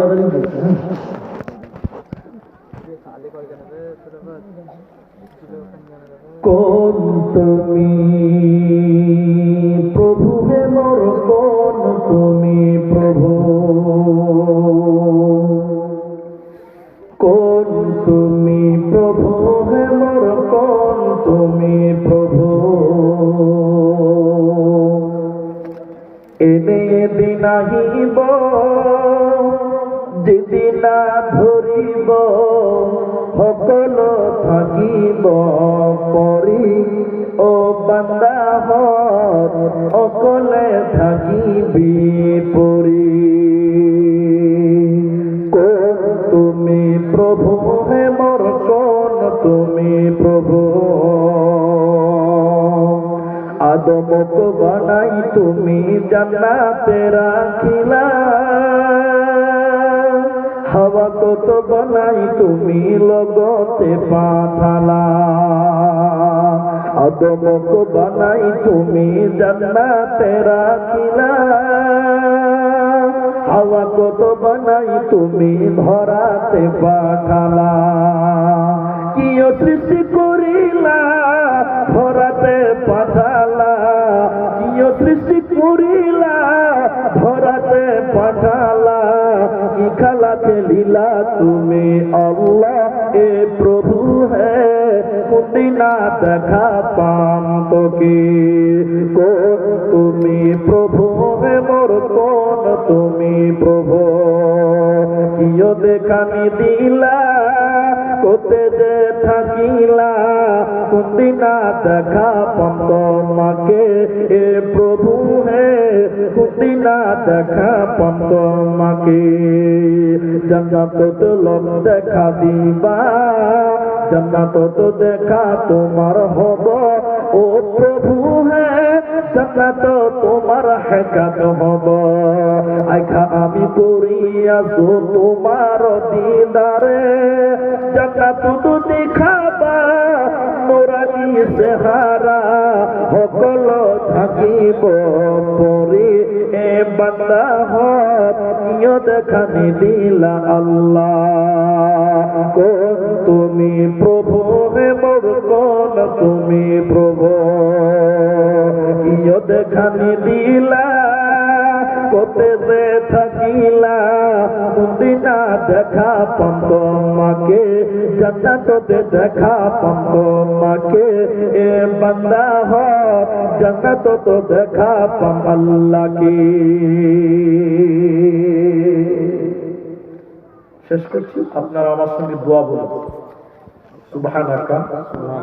তাড়াতাড়ি বলছে। কোন তুমি প্রভু হে মোর, কোন তুমি প্রভু, কোন তুমি প্রভু হে মোর, কোন তুমি প্রভু, এনে দিনাহিব যেদিনা ধরিব, সকল থাকিব পরি ও বান্দা হত, অকলে থাকিবি পরি। কোন তুমি প্রভু হে মোর, কোন তুমি প্রভু, আদমক বানাই তুমি জান্নাতে রাখিলা, হাওয়া কত বানাই তুমি লগতে পাঠালা, আদমক বানাই তুমি জান্নাতে রাখিলা, হাওয়া কত বানাই তুমি ধরাতে পাঠালা। কিয় সৃষ্টি করিলা ধরাতে পাঠালা, কিয় সৃষ্টি করিলা ধরাতে পাঠালা, কি খেলাতে লীলা তুমি আল্লাহ এ প্রভু হে, কোনদিনা দেখা পাম তোকে। কোন তুমি প্রভু হে মোর, কোন তুমি প্রভু, কিয় দেখানি দিলা কোতে যে থাকিলা, কোনদিনা দেখা পাম তোমাকে এ প্রভু হে, কোনদিনা দেখা পাম তোমাকে। জান্নাত তো লোক দেখা দিবা, জান্নাত তো দেখা তোমার হব ও প্রভু হে, জান্নাত তোমার হেকাত হব। আইখা আমি করিয়াছো তোমার দিদারে, জান্নাত তো দেখাবা মোরানি চেহারা, সকল থাকিব পরি এ বান্দা হত, কিয় দেখানি দিলা আল্লাহ। কোন তুমি প্রভু হে মোর, কোন তুমি প্রভু, কিয় দেখানি দিলা কোতে যে থাকিলা, কোনদিনা দেখা পাম তোমাকে, জান্নাতে দেখা পাম তোমাকে এ বান্দা হত, জান্নাত তো দেখা পাম আল্লাহকে। শেষ করছি, আপনারা আমার সঙ্গে দোয়া বলুন। সুবহানাকা।